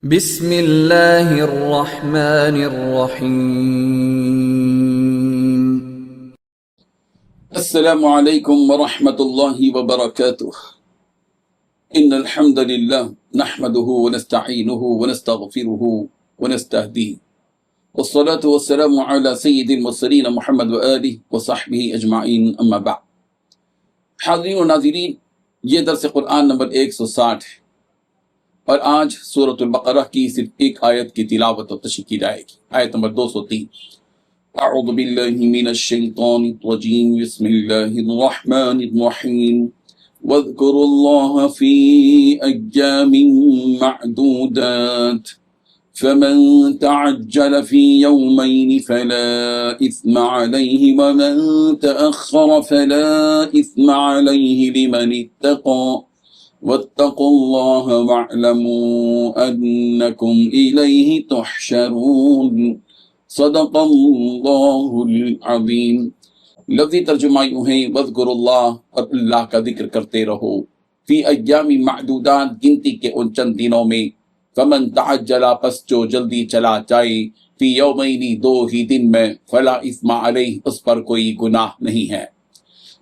بسم اللہ الرحمن الرحیم۔ السلام علیکم ورحمۃ اللہ وبرکاتہ۔ ان الحمد للہ نحمده ونستعینه ونستغفره ونستهدیه والصلاة والسلام على سید المرسلین محمد وآلہ وصحبہ اجمعین، اما بعد۔ حاضرین و ناظرین، یہ درس قرآن نمبر 160 ہے اور آج سورۃ البقرہ کی صرف ایک آیت کی تلاوت و تشریح کی جائے گی، آیت نمبر 203۔ اعوذ باللہ من الشیطان الرجیم، بسم اللہ الرحمن الرحیم۔ واذکروا اللہ فی ایام معدودات فمن تعجل فی یومین فلا اثم علیہ ومن تأخر فلا اثم علیہ لمن اتقى واتقوا اللہ واعلموا انکم الیہ تحشرون۔ صدق اللہ العظیم۔ لفظی ترجمہ یوں ہے، واذکروا اللہ، اور اللہ کا ذکر کرتے رہو، فی ایام معدودات، گنتی کے ان چند دنوں میں، فمن تعجل، پس جو جلدی چلا جائے، فی یومین، دو ہی دن میں، فلا اثم علیہ، اس پر کوئی گناہ نہیں ہے،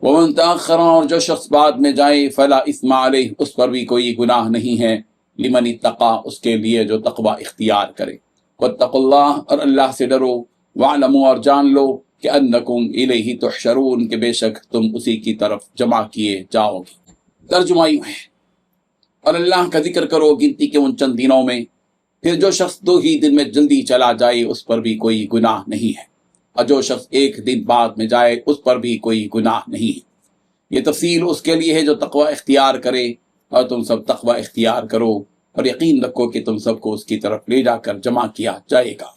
ومن تأخر، اور جو شخص بعد میں جائے، فلا اثم علیہ، اس پر بھی کوئی گناہ نہیں ہے، لمن اتقى، اس کے لیے جو تقوی اختیار کرے، واتقوا اللہ، اور اللہ سے ڈرو، واعلموا، اور جان لو کہ انکم الیہ تحشرون، کہ بے شک تم اسی کی طرف جمع کیے جاؤ گے۔ ترجمہ یوں ہے، اور اللہ کا ذکر کرو گنتی کے ان چند دنوں میں، پھر جو شخص دو ہی دن میں جلدی چلا جائے اس پر بھی کوئی گناہ نہیں ہے، اور جو شخص ایک دن بعد میں جائے اس پر بھی کوئی گناہ نہیں ہے۔ یہ تفصیل اس کے لیے ہے جو تقوی اختیار کرے، اور تم سب تقوی اختیار کرو اور یقین رکھو کہ تم سب کو اس کی طرف لے جا کر جمع کیا جائے گا۔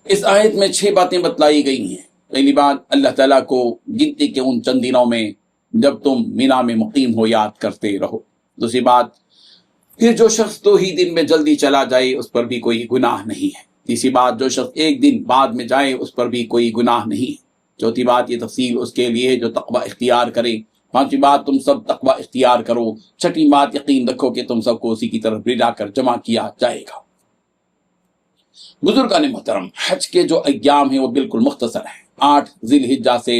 اس آیت میں 6 باتیں بتلائی گئی ہیں۔ پہلی بات، اللہ تعالیٰ کو گنتی کے ان چند دنوں میں جب تم مینا میں مقیم ہو یاد کرتے رہو۔ دوسری بات، پھر جو شخص دو ہی دن میں جلدی چلا جائے اس پر بھی کوئی گناہ نہیں ہے۔ تیسری بات، جو شخص ایک دن بعد میں جائے اس پر بھی کوئی گناہ نہیں ہے۔ چوتھی بات، یہ تفصیل اس کے لیے ہے جو تقوی اختیار کرے۔ پانچویں بات، تم سب تقوی اختیار کرو۔ چھٹی بات، یقین رکھو کہ تم سب کو اسی کی طرف لے جا کر جمع کیا جائے گا۔ بزرگان محترم، حج کے جو ایام ہیں وہ بالکل مختصر ہیں۔ 8 ذی الحجہ سے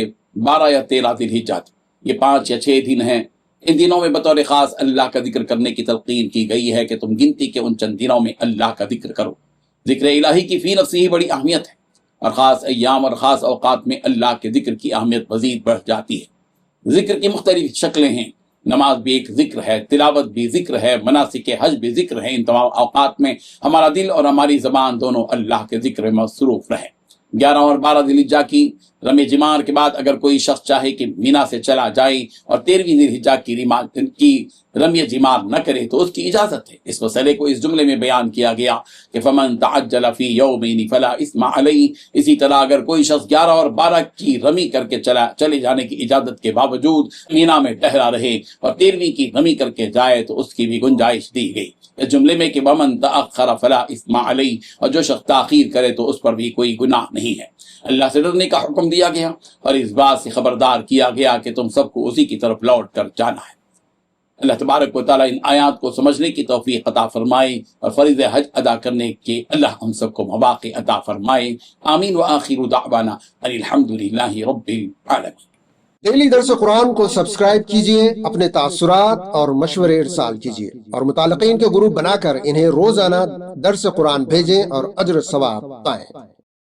12 یا 13 ذی الحجہ، یہ 5 یا 6 دن ہیں۔ ان دنوں میں بطور خاص اللہ کا ذکر کرنے کی تلقین کی گئی ہے کہ تم گنتی کے ان چند دنوں میں اللہ کا ذکر کرو۔ ذکر الہی کی فی نفسی ہی بڑی اہمیت ہے، اور خاص ایام اور خاص اوقات میں اللہ کے ذکر کی اہمیت مزید بڑھ جاتی ہے۔ ذکر کی مختلف شکلیں ہیں، نماز بھی ایک ذکر ہے، تلاوت بھی ذکر ہے، مناسک حج بھی ذکر ہے۔ ان تمام اوقات میں ہمارا دل اور ہماری زبان دونوں اللہ کے ذکر میں مصروف رہے۔ 11 اور 12 ذی الحجہ کی رمی جمار کے بعد اگر کوئی شخص چاہے کہ مینا سے چلا جائے اور 13ویں ذی الحجہ کی رمی جمار نہ کرے تو اس کی اجازت ہے۔ اس مسئلے کو اس جملے میں بیان کیا گیا کہ فمن تعجل فی یومین فلا اثم علیہ۔ اسی طرح اگر کوئی شخص 11 اور 12 کی رمی کر کے چلے جانے کی اجازت کے باوجود مینا میں ٹہرا رہے اور 13ویں کی رمی کر کے جائے تو اس کی بھی گنجائش دی گئی۔ اس جملے میں کہ ومن تأخر فلا اثم علیہ، اور جو شخص تاخیر کرے تو اس پر بھی کوئی گناہ نہیں ہے۔ اللہ سے ڈرنے کا حکم دیا گیا اور اس بات سے خبردار کیا گیا کہ تم سب کو اسی کی طرف لوٹ کر جانا ہے۔ اللہ تبارک و تعالیٰ ان آیات کو سمجھنے کی توفیق عطا فرمائے اور فرض حج ادا کرنے کے اللہ ہم سب کو مواقع عطا فرمائے۔ آمین۔ وآخر دعوانا ان الحمد للہ رب العالمین۔ ڈیلی درس قرآن کو سبسکرائب کیجئے، اپنے تاثرات اور مشورے ارسال کیجئے، اور متعلقین کے گروپ بنا کر انہیں روزانہ درس قرآن بھیجیں اور اجر ثواب پائیں۔